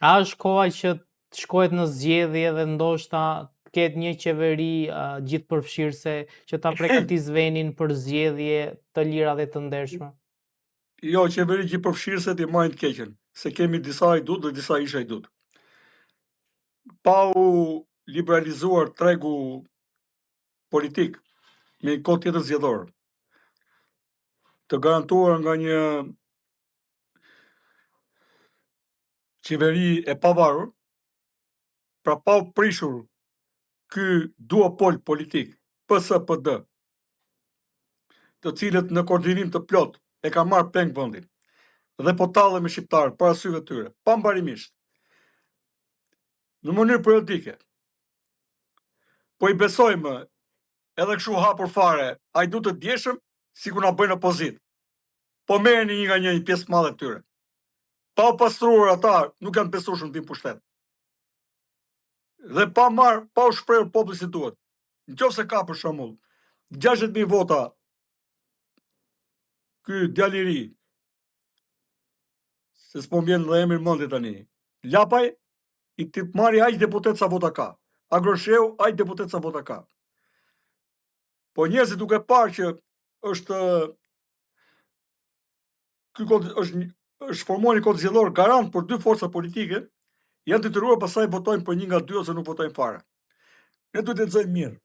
A është koha që të shkohet në zgjedhje dhe ndoshta të ketë një qeveri gjithëpërfshirëse që ta përgatis venin për zgjedhje të lira dhe të ndershme? Jo, qeveri gjithëpërfshirëse ti marrin të keqen, se kemi disa hajdut dhe disa ish hajdut. Pa u liberalizuar tregu politik me një kohë tjetër zgjedhore, të garantuar nga një qeveri e pavarur, pra pa u prishur ky duopol politik PS-PD, të cilët në koordinim të plot e ka marrë peng vendin dhe po tallen me shqiptarët para syve të tyre, pambarimisht, në mënyrë periodike. Po i besojmë edhe kështu hapur fare hajdut të djeshëm, sikur na bëjnë opozit. Po merreni një nga një pjesë të madhe të tyre. Pa u pastruar ata, nuk janë besueshëm të vinë pushtet. Dhe pa u shprehur populli si duhet. Nëse ka për shembull 60.000 vota ky djalë i ri, se s'po vjen dhe emri mendje tani, Lapaj, i të marri aq deputet sa vota ka. Agrosheu aq deputet sa vota ka. Po njerëzit duke parë që është formuar një kod zgjedhor garant për dy forca politike, janë detyruar pastaj votojnë për një nga dy ose nuk votojnë fare. Ne duhet të lexojmë mirë.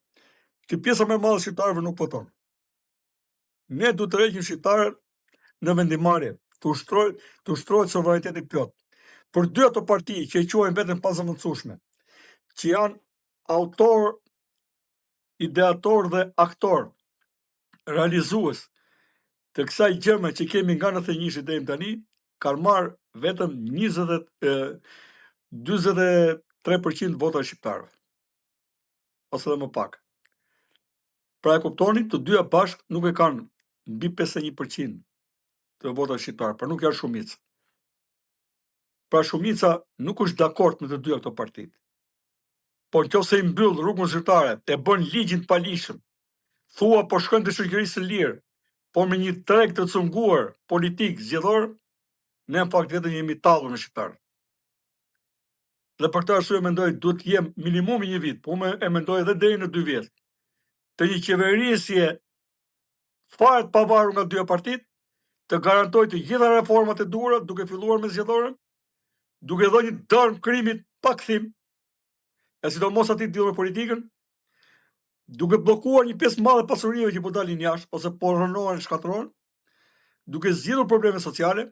Që pjesa më e madhe e shqiptarëve nuk voton. Ne duhet të rreqim shqiptarët në vendimarrje, të ushtrohet sovraniteti plot. Për dy ato parti që i quajnë veten pazëvendësueshme, që janë autor, ideator dhe aktor, realizues të kësaj gjëme që kemi nga 91 deri tani, kanë marrë vetëm 43% vota shqiptarëve. Ose dhe më pak. Pra e kuptoni, të dyja bashkë nuk e kanë mbi 51% të votave shqiptarë, pra nuk janë shumicë. Pra shumica nuk është dakord me të dyja këto partitë. Por nëse i mbyll rrugën zyrtare, e bën ligjin të palishëm, thua po shkojnë te shoqërisë së lirë, por me një treg të cunguar politik zgjedhor, ne në fakt vetëm jemi tallur me shqiptarët. Dhe për këtë arsye mendoj duhet të jem minimumi një vit, po e mendoj edhe deri në 2 vjet, të një qeverisje fare të pavarur nga dyja partitë, të garantoj të gjitha reformat e duhura, duke filluar me zgjedhorën, duke dhënë një dërm krimit pa kthim, e sidomos atij lidhur me politikën, duke bllokuar një pjesë madhe pasurive që po dalin jashtë ose po rënohen, shkatërrohen, duke zgjidhur probleme sociale,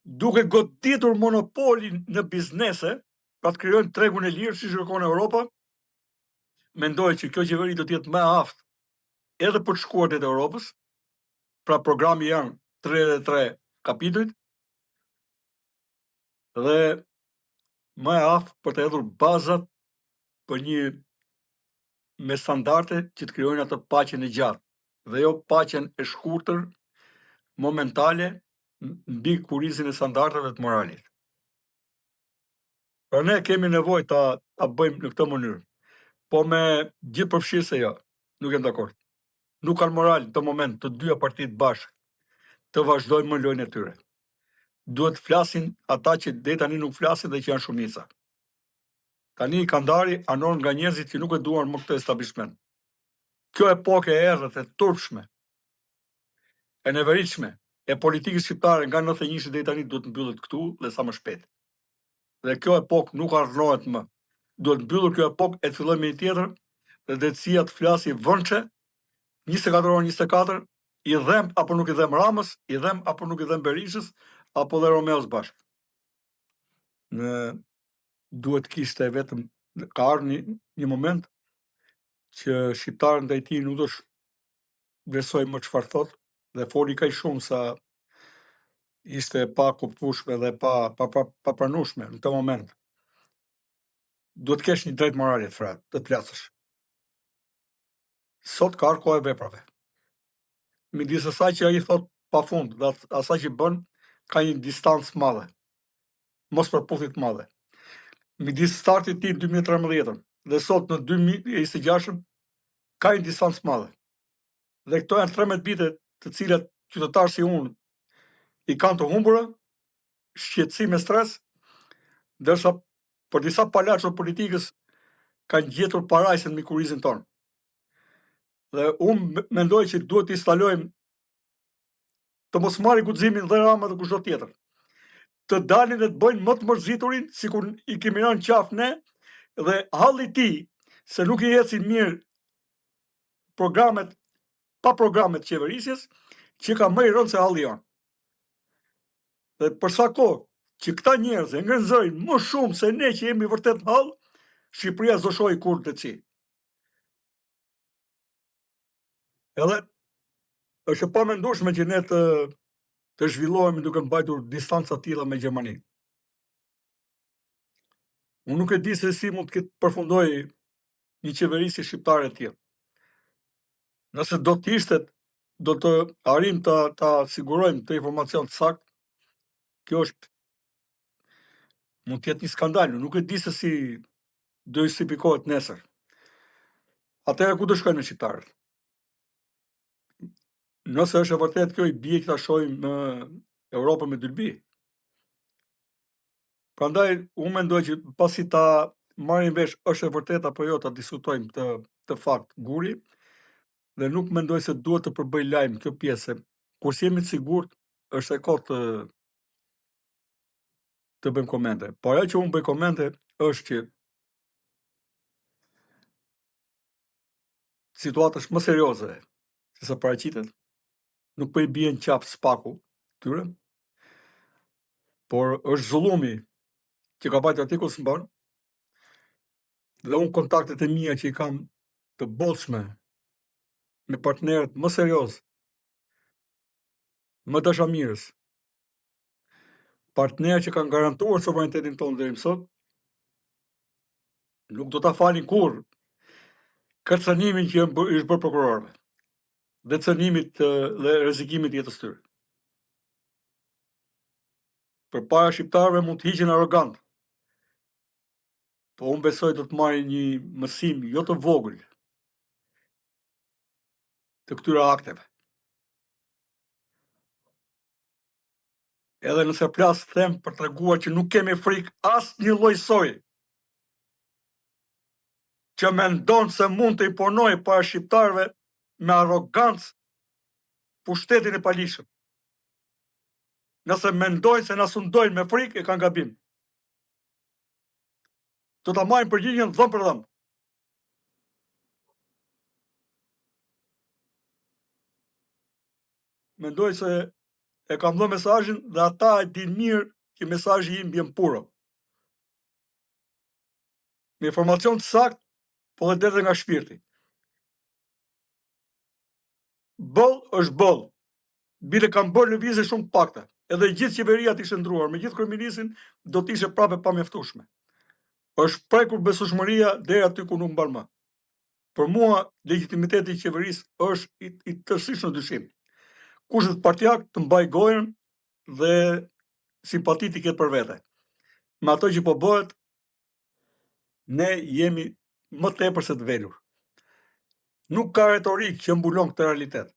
duke goditur monopolin në biznese, pra të krijojnë tregun e lirë siç kërkon Europa, mendoj që kjo qeveri do të jetë më e aftë edhe për të shkuar te Europës, pra programi janë 33 kapitujt, dhe më e aftë për të hedhur bazat për një me standarde që të krijojnë atë paqen e gjatë, dhe jo paqen e shkurtër, momentale, mbi kurizin e standardeve të moralit. Pra ne kemi nevojë ta bëjmë në këtë mënyrë, po me gjithëpërfshirëse jo, nuk jam dakord. Nuk kanë moral në të moment të dyja partitë bashkë të vazhdojnë më lojën e tyre. Duhet flasin ata që deri tani nuk flasin dhe që janë shumica. Tani Kandari anon nga njerëzit që nuk e duan më këtë establishment. Kjo epokë e errët, e turpshme, e neveritshme, e politikës shqiptare nga 91 deri tani duhet mbyllet këtu dhe sa më shpejt. Dhe kjo epokë nuk harrohet më. Duhet mbyllur kjo epokë e të fillojmë me një tjetër, dhe drejtësia të flasi vënçe, 24 orë 24, i dhem apo nuk i dhem Ramës, i dhem apo nuk i dhem Berishës, apo dhe Romeos bashkë. Duhet kishte vetëm, ka ardhur një moment që shqiptarët ndaj tij nuk do vlerësoj më çfarë thot, dhe foli kaq shumë sa ishte pa kuptueshme dhe pa pranueshme në këtë moment. Duhet kesh një drejt morale të plasësh. Sot ka ardhur koha e veprave. Midis asaj që ai thot pafund dhe asaj që bën, ka një distancë madhe. Mos përputhje të madhe. Midis startit të tij 2013 dhe sot në 2026 ka një distancë madhe. Dhe këto janë 13 vite të cilat qytetarë si unë i kanë të humbura, shqetësim e stres, Ndërsa për disa palaço politikës kanë gjetur parajsën me kurizin tonë. Dhe unë mendoj që duhet të instalojmë të mos marrin guximin dhe Rama dhe kushdo tjetër. Të dalin dhe të bëjnë më të mërziturin, sikur i kemi rënë qaf ne, dhe halli i tij se nuk i ecin mirë programet qeverisjes, që ka më i rëndë se halli jonë. Dhe për sa kohë që këta njerëz e ngërnzojnë më shumë se ne që jemi vërtet në hall, Shqipëria s'do shohë kurrë të ci. Edhe është e pamendueshme që ne të zhvillohemi duke mbajtur distanca të tilla me Gjermaninë. Unë nuk e di se si mund të përfundoj një qeverisje shqiptare e tillë. Nëse do të ishte, do të arrim ta sigurojmë të informacion të saktë, kjo është mund të jetë një skandal, nuk e di se si do justifikohet nesër. Atëherë ku do shkojnë shqiptarët? Nëse është e vërtet kjo, i bie që ta shohim në Europën me dylbi. Prandaj unë mendoj që pasi ta marrim vesh është e vërtet apo jo, ta diskutojmë të fakt guri, dhe nuk mendoj se duhet të përbëj lajm kjo pjesë. Kur jemi të sigurt, është e kohë të bëjmë komente. Por ajo që unë bëj komente është që situata është më serioze se sa paraqitet. Nuk po i bien qaf spaku tyre, por është zullumi që ka bajtë artikull së mbanë, dhe unë kontaktet e mia që i kam të bollshme me partnerët më serioz, më dashamirës, partnerë që kanë garantuar sovranitetin tonë deri më sot, nuk do ta falin kurrë kërcënimin që është bërë prokurorëve, dhe cënimit dhe rrezikimit të jetës tyre. Përpara shqiptarëve mund të hiqen arrogant, po unë besoj do të marrin një mësim jo të vogël të këtyre akteve. Edhe nëse plas them për treguar që nuk kemi frikë asnjë lloj soje që mendon se mund të imponojë para shqiptarëve me arrogancë pushtetin e palishëm. Nëse mendojnë se na sundojnë me frikë, e kanë gabim. Do ta marrin përgjigjen dhëm për dhëm. Mendoj se e kam dhënë mesazhin dhe ata e dinë mirë që mesazhi im vjen puro. Me informacion të saktë, po dhe nga shpirti. Boll është boll. Bile kanë bërë lëvizje shumë pakta. Edhe gjithë qeveria të ishte ndruar, me gjithë kryeministrin, do të ishte prapë pa mjaftueshme. Është prekur besueshmëria deri aty ku nuk mban më. Për mua, legitimiteti i qeverisë është i tërësisht në dyshim. Kushtet partijak të mbaj gojën dhe simpati të ketë për vete. Me ato që po bëhet, ne jemi më tepër se të velur. Nuk ka retorik që mbulon këtë realitet.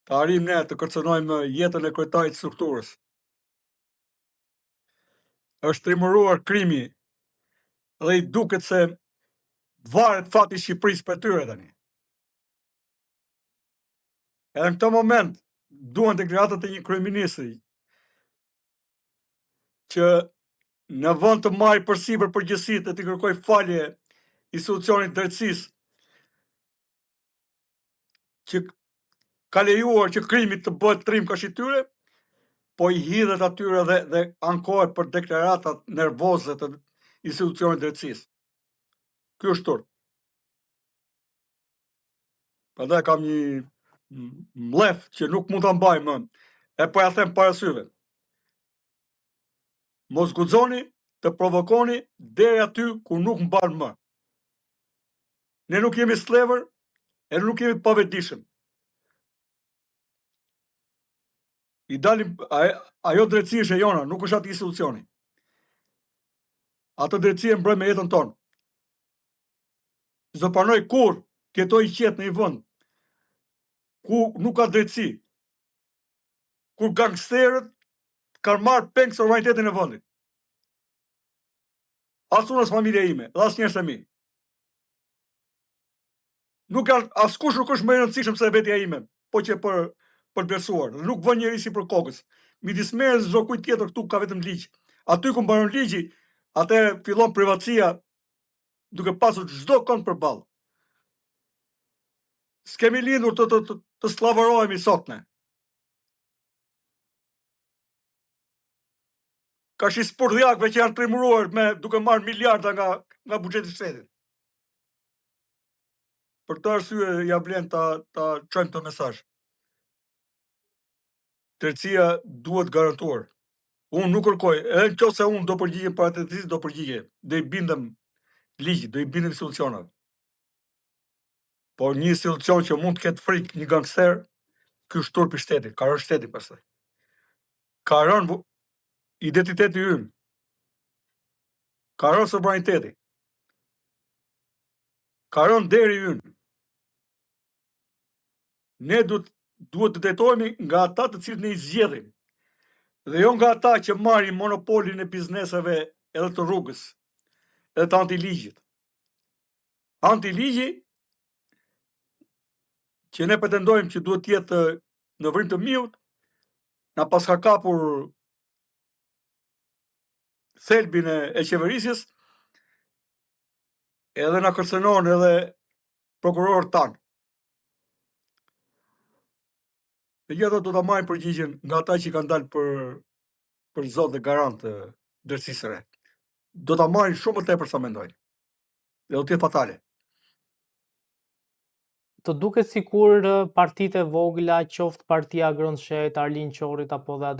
Të arrim ne të kërcënojmë jetën e kryetarit të strukturës. Është trimëruar krimi dhe i duket se varet fati Shqipërisë për tyre tani. Edhe në këtë moment duan deklaratat e një kryeministri që në vend të marrë përsipër përgjegjësitë e të kërkoj falje institucionit drejtësisë që ka lejuar që krimi të bëhet trim kështu tyre, po i hidhet atyre dhe ankohet për deklaratat nervoze të institucionit drejtësisë. Ky është turp. Prandaj kam një mlef që nuk mund ta mbaj më. E po ja them para syve. Mos guxoni të provokoni deri aty ku nuk mban më. Ne nuk jemi slevër, e nuk jemi pavetdijshëm. I dalim ajo drejtësi është e jona, nuk është aty institucioni. Ato drejtësi e mbrojmë me jetën tonë. S'do pranoj kurrë të jetoj i qetë në një vend ku nuk ka drejtësi, kur gangsterët kanë marrë peng sovranitetin e vendit. As unë as familja ime, dhe as njerëz e mi. Nuk askush nuk është më e rëndësishëm se vetja ime, po që për të besuar. Nuk vën njëri si për kokës. Midis meje çdo kujt tjetër këtu ka vetëm ligj. Aty ku mbaron ligji, atë fillon privatësia duke pasur çdo kënd përballë. S'kemi lindur të skllavërohemi sot ne. Ka shi spordhjakëve që janë trimëruar duke marrë miliarda nga buxheti i shtetit. Për këtë arsye ja vlen ta çojmë këtë mesazh. Drejtësia duhet garantuar. Unë nuk kërkoj, edhe nëse unë do përgjigjem para drejtësisë, do përgjigjem, do i bindem ligjit, do i bindem institucionave. Por një institucion që mund të ketë frikë një gangster, ky është turpi i shtetit, ka rënë shteti pastaj. Ka rënë identiteti ynë. Ka rënë sovraniteti. Ka rënë deri ynë. Ne duhet të drejtohemi nga ata të cilët ne i zgjedhim. Dhe jo nga ata që marrin monopolin e bizneseve edhe të rrugës, edhe të antiligjit. Antiligji që ne pretendojmë që duhet të jetë në vrim të miut, na paska kapur thelbin e qeverisjes, edhe na kërcënon edhe prokurorët tanë. Dhe gjithë do ta marrin përgjigjen nga ata që kanë dalë për zot dhe garant të drejtësisë së re. Do ta marrin shumë më tepër sa mendojnë. Dhe do të jetë fatale. Të duket sikur partitë e vogla, qoftë Partia Grënë Shehit, Arlind Qorrit apo dhe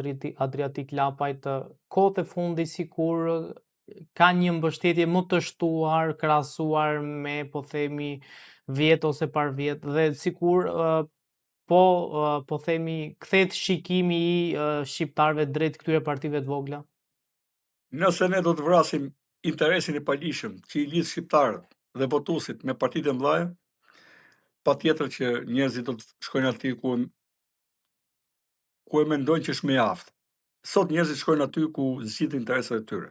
Adriatik Lapajt, kohët e fundit sikur ka një mbështetje më të shtuar krahasuar me, po themi, vjet ose par vjet, dhe sikur po themi, kthehet shikimi i shqiptarëve drejt këtyre partive të vogla. Nëse ne do të vrasim interesin e palishëm që i lidh shqiptarët dhe votuesit me partitë e mëdha, patjetër që njerëzit do të shkojnë aty ku e mendojnë që është më i aftë. Sot njerëzit shkojnë aty ku zgjidhin interesat e tyre.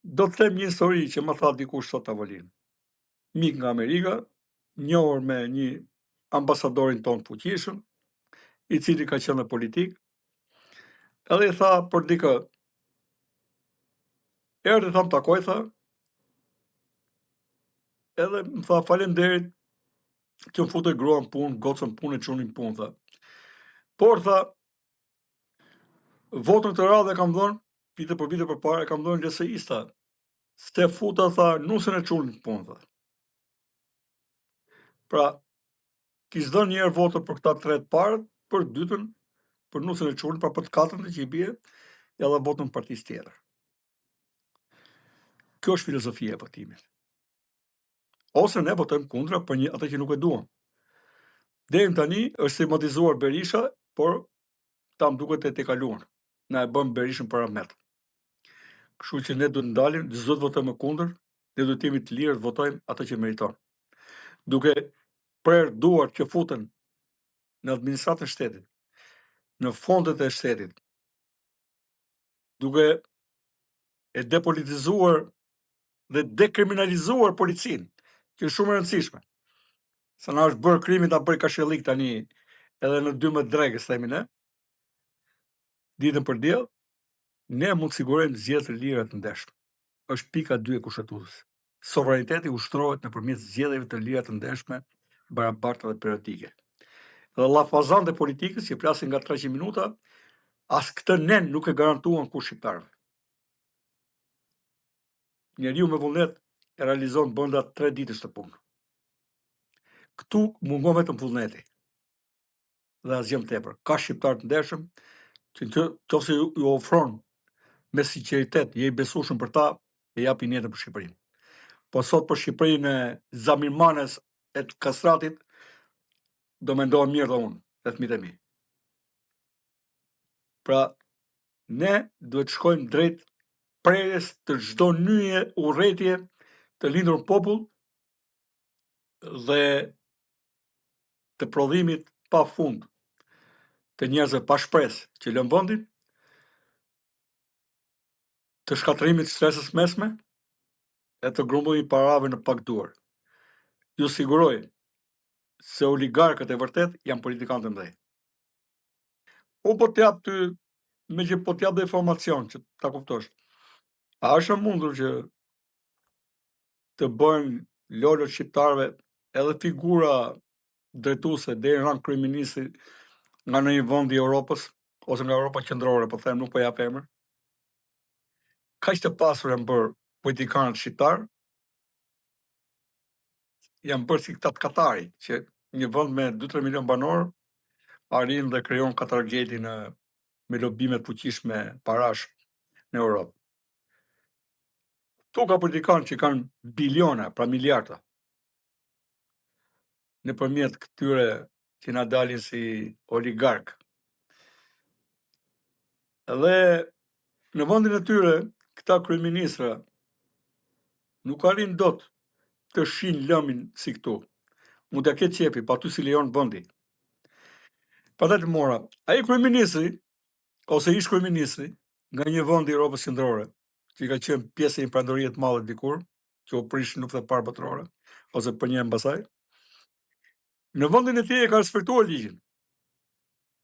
Do të them një histori që më tha dikush sot tavolinë. Mik nga Amerika, njohur me një ambasadorin ton fuqishëm, i cili ka qenë në politikë, edhe i tha për dikë, erdhi tham takoj, tha, edhe më tha faleminderit që më futej gruan punë, gocën punë, çunin punë, tha. Por tha, votën të radhë kam dhënë, vite për vite përpara kam dhënë LSI-sta. S'te futa, tha, nusën e çunin punë, tha. Pra, kishte dhënë një herë votën për këta 3 të parë, për dytën, për nusën e çunin, pra për të katërtën që i bie, ja dha votën partisë tjetër. Kjo është filozofia e votimit. Ose ne votojmë kundra për atë që nuk e duam. Deri tani është stigmatizuar Berisha, por ta më duket e tejkaluar. Na e bën Berishën paramet. Kështu që ne duhet ndalim, çdo të votojmë kundër, ne duhet të jemi të lirë të votojmë atë që meriton. Duke prerë duar që futen në administratën e shtetit, në fondet e shtetit, duke e depolitizuar dhe dekriminalizuar policinë, që është shumë e rëndësishme. Sa na është bërë krimi ta bëj kashellik tani edhe në 12 drekës, themi ne, ditën për diell, ne mund të sigurojmë zgjedhje të lira të ndeshme. Është pika 2 e kushtetues. Sovraniteti ushtrohet nëpërmjet zgjedhjeve të lira të ndeshme, barabarta dhe periodike. Dhe llafazante e politikës që flasin nga 300 minuta, as këtë nen nuk e garantuan kur shqiptarëve. Njeriu me vullnet e realizon brenda 3 ditësh të punë. Këtu mungon vetëm vullneti. Dhe asgjë më tepër. Ka shqiptar të ndershëm që nëse ju ofron me sinqeritet, je i besueshëm për ta, e japin jetën për Shqipërinë. Po sot për Shqipërinë e Zamirmanes e të Kastratit, do mendohem mirë dhe unë, dhe fëmijët e mi. Pra, ne duhet shkojmë drejt prerjes të çdo nyje urrëtie të lindur në popull dhe të prodhimit pa fund të njerëzve pa shpresë që lën vendin, të shkatërimit të stresës mesme e të grumbullimit parave në pak duar. Ju siguroj se oligarkët e vërtet janë politikanë të mëdhenj. Po t'jap ty, me që po t'jap dhe informacion që ta kuptosh. A është e mundur që të bëjnë lolët shqiptarëve edhe figura drejtuese deri në rang kryeministri nga ndonjë vend i Europës ose nga Europa qendrore, po them, nuk po jap emër. Kaq të pasur janë bërë politikanët shqiptar, janë bërë si këta të Katari, që një vend me 2-3 milion banor arrin dhe krijon Katargjeti me lobime të fuqishme parash në Europë. Tu ka politikanë që kanë biliona, pra miliarda, nëpërmjet këtyre që na dalin si oligark. Dhe në vendin e tyre, këta kryeministra nuk arrin dot të shin lëmin si këtu. Mund t'ja ketë qefi, pa ty si lejon vendi. Prandaj të mora, ai kryeministri ose ish kryeministri nga një vend i Europës qendrore, që ka qenë pjesë e një prandorie të madhe dikur, që u prish në luftë e parë botërore, ose për një mbasaj, në vendin e tij e ka respektuar ligjin.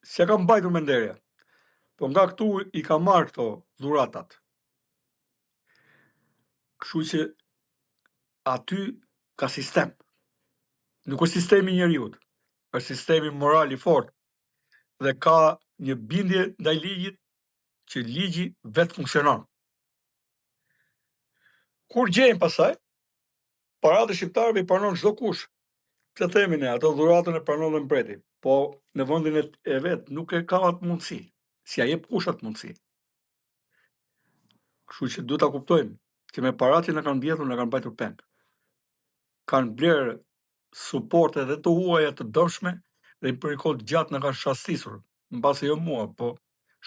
S'ja ka mbajtur me nderja. Po nga këtu i ka marrë këto dhuratat. Kështu që aty ka sistem. Nuk është sistemi i njeriut, është sistemi moral i fortë dhe ka një bindje ndaj ligjit që ligji vetë funksionon. Kur gjejnë pasaj, paratë shqiptarëve i pranon çdo kush. Që themi ne, ato dhuratën e pranon dhe mbreti, po në vendin e vet nuk e ka atë mundësi. Si ja jep kush atë mundësi. Kështu që duhet ta kuptojmë që me paratë që na kanë mbjedhur, na kanë mbajtur peng. Kanë blerë suporte dhe të huaja të dëmshme dhe për një kohë të gjatë na kanë shastisur, mbase jo mua, po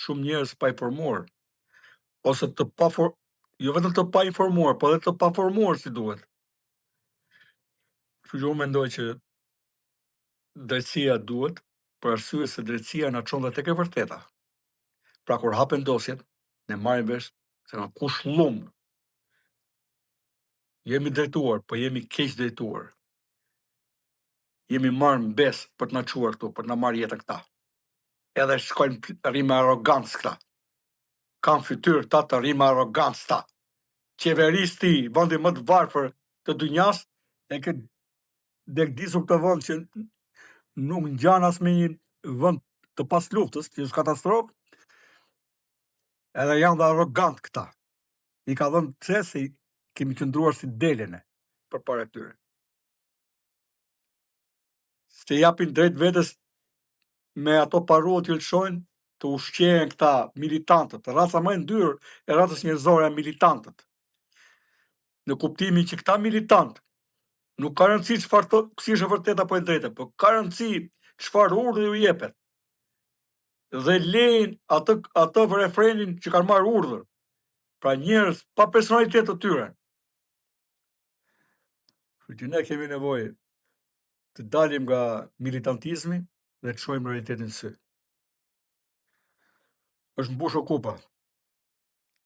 shumë njerëz pa informuar, ose jo vetëm të pa informuar, po edhe të pa formuar si duhet. Kështu që unë mendoj që drejtësia duhet, për arsye se drejtësia na çon dhe tek e vërteta. Pra kur hapen dosjet, ne marrim vesh se nga kush llum. Jemi drejtuar, po jemi keq drejtuar. Jemi marrë mbes për të na çuar këtu, për të na marrë jetën këta. Edhe shkojnë rrinë me arrogancë këta. Kanë fytyrë ta të rrinë me arrogancë ta. Qeveristi, vendi më të varfër të dynjas, e ke degdisur këtë vend që nuk ngjan as me një vend të pas luftës, që është katastrofë, edhe janë dhe arrogant këta. I ka dhënë pse se kemi qëndruar si delene përpara tyre. Se japin drejt vetes me ato parruat që lëshojnë, të ushqehen këta militantët. Raca më e ndyrë e racës njerëzore janë militantët. Në kuptimin që këta militantë nuk ka rëndësi çfarë thotë, si është e vërteta apo e drejta, por ka rëndësi çfarë urdhri u jepet. Dhe lejnë atë refrenin që kanë marrë urdhër. Pra njerëz pa personalitet të tyre. Kështu që ne kemi nevojë të dalim nga militantizmi dhe të shohim realitetin sy. Është mbushur kupa.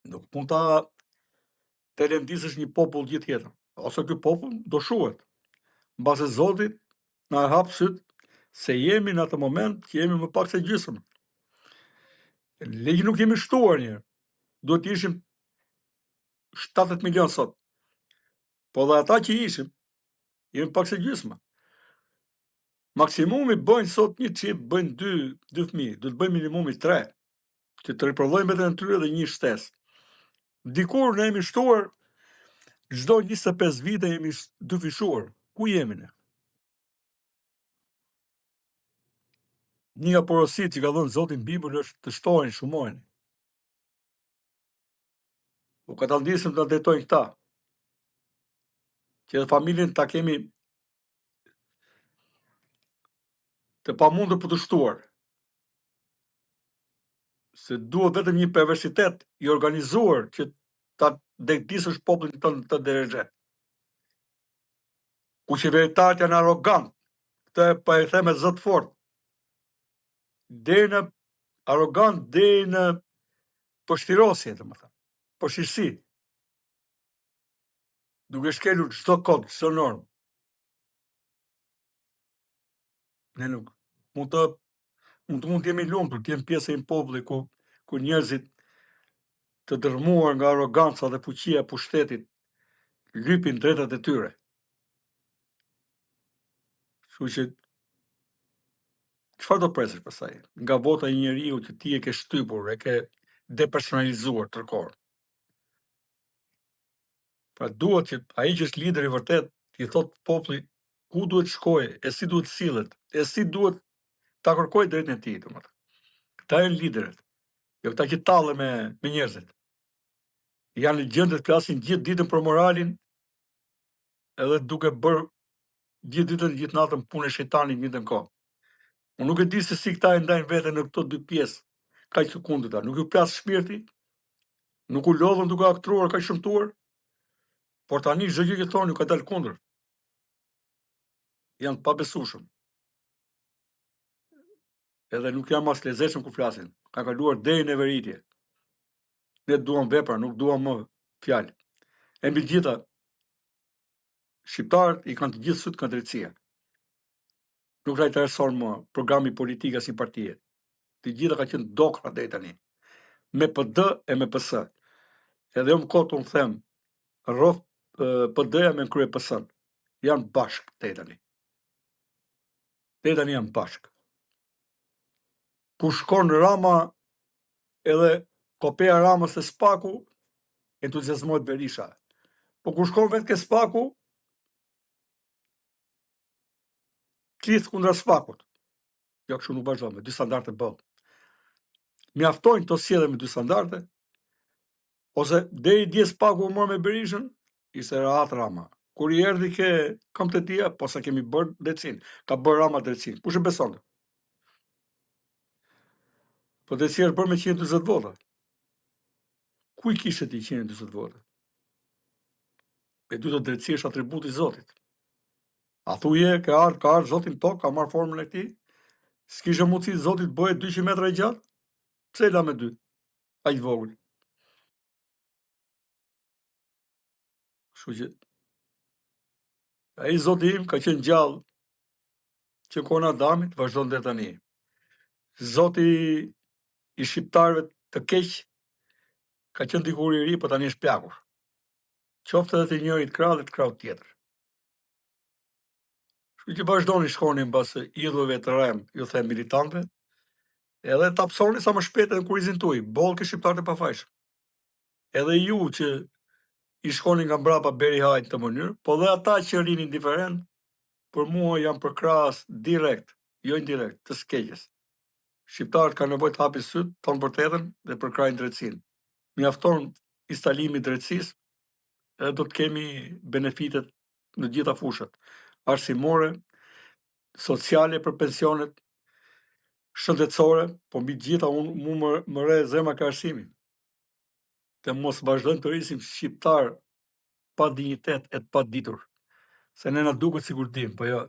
Nuk mund ta telendisësh një popull gjithë jetën. Ose ky popull do shuhet. Mbase Zoti na hap syt se jemi në atë moment që jemi më pak se gjysmë. Legjë nuk jemi shtuar një. Duhet të ishim 70 milion sot. Po dhe ata që ishim, jemi pak se gjysmë. Maksimumi bëjnë sot një çift, bëjnë dy fëmijë, duhet bëjnë minimumi 3, që të riprodhojnë veten e tyre dhe një shtesë. Dikur ne jemi shtuar çdo 25 vite jemi dyfishuar. Ku jemi ne? Një nga porositë që ka dhënë Zoti në Bibël është të shtohen, shumohen. Po ka ta ndisëm të drejtojnë këta. Që edhe familjen ta kemi të pamundur për të shtuar. Se duhet vetëm një perversitet i organizuar që ta degdisësh popullin tënd të drejtë. Ku qeveritarët janë arrogant, këtë po e them me zot fort. deri në arrogant, deri në përshtirosje, domethënë, përshirësi, duke shkelur çdo kod, çdo normë. Ne nuk mund të jemi lumtur, të jemi pjesë e një populli ku njerëzit të dërmuar nga arroganca dhe fuqia e pushtetit lypin drejtat e tyre. Kështu që çfarë do presësh pastaj? Nga vota e një njeriu që ti e ke shtypur, e ke depersonalizuar tërkohër. Pra duhet që ai që është lider i vërtet, i thot popullit ku duhet shkojë, e si duhet sillet, e si duhet ta kërkojë drejtën e tij, domethënë. Këta janë liderët, jo këta që tallen me njerëzit. Janë në gjendje të flasin gjithë ditën për moralin, edhe duke bërë gjithë ditën, gjithë natën punë e shejtanit në njëjtën kohë. Unë nuk e di se si këta e ndajnë veten në këto dy pjesë kaq të kundërta. Nuk ju plas shpirti, nuk u lodhën duke aktruar kaq shëmtuar, por tani çdo gjë që thonë ju ka dalë kundër. Janë të pabesueshëm. Edhe nuk janë mas lezetshëm kur flasin. Ka kaluar deri në veritje. Ne duam vepra, nuk duam më fjalë. E mbi gjitha, shqiptarët i kanë të gjithë syt kanë drejtësia. Nuk ka intereson më programi politik as i partie. Të gjitha ka qenë dokra deri tani. Me PD e me PS. Edhe më kotu më them, rrof PD-ja me krye PS-n. Janë bashkë deri tani. Deri tani janë bashkë. Ku shkon Rama, edhe kopea Ramës e Spaku, entuziazmohet Berisha. Po kur shkon vetë ke Spaku, klith kundra Spakut. Jo, kështu nuk vazhdon, me dy standarde botë. Mjaftojnë të sjellje me dy standarde, ose deri dje Spaku u mor me Berishën, ishte rahat Rama. Kur i erdhi ke Kombëtetia, po sa kemi bërë drejtsin, ka bërë Rama drejtsin. Kush e besonte? Po drejtësia është bërë me 140 vota. Ku i kishte ti 140 vota? E dy të drejtësia është atributi i Zotit. A thuje ka ardhur Zoti në tokë, ka marrë formën e këtij? S'kishte mundësi Zoti të bëje 200 metra i gjatë? Pse la me 2? Aq vogël. Kështu që ai Zoti im ka qenë gjallë që kona Adamit vazhdon deri tani. Zoti i shqiptarëve të keq ka qenë dikur i ri, po tani është plakur. Qoftë edhe të njëjit krah dhe të krahut tjetër. Kështu që vazhdoni shkoni mbas idhujve të rrem, ju them militantëve, edhe ta psoni sa më shpejt edhe kurizin tuaj, boll ke shqiptarët e pafajshëm. Edhe ju që i shkoni nga mbrapa Berihajt në të mënyrë, po dhe ata që rini indiferent, për mua janë përkrahas direkt, jo indirekt, të skeqjes. Shqiptarët kanë nevojë të hapin syt, thonë vërtetën dhe përkrahin drejtësinë. Mjafton instalimi i drejtësisë, edhe do të kemi benefitet në gjitha fushat, arsimore, sociale për pensionet, shëndetësore, po mbi gjitha unë më re zemra ka arsimi. Të mos vazhdojmë të rrisim shqiptar pa dinjitet e të pa ditur. Se ne na duket sikur dim, po jo.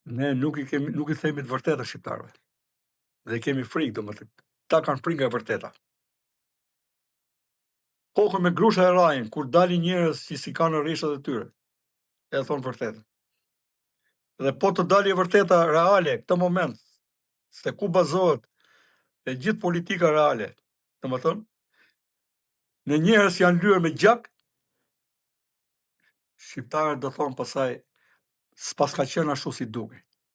Ne nuk i themi të vërtetë shqiptarëve. Dhe kemi frikë, domethënë. Ta kanë frikë nga e vërteta. Kokën me grusha e rajin, kur dalin njerëz që si kanë në rreshat e tyre, e thonë vërtetën. Dhe po të dali e vërteta reale, këtë moment, se ku bazohet e gjithë politika reale, domethënë, në njerëz janë lyer me gjak, shqiptarët do thonë pasaj, s'pas ka qenë ashtu si duke.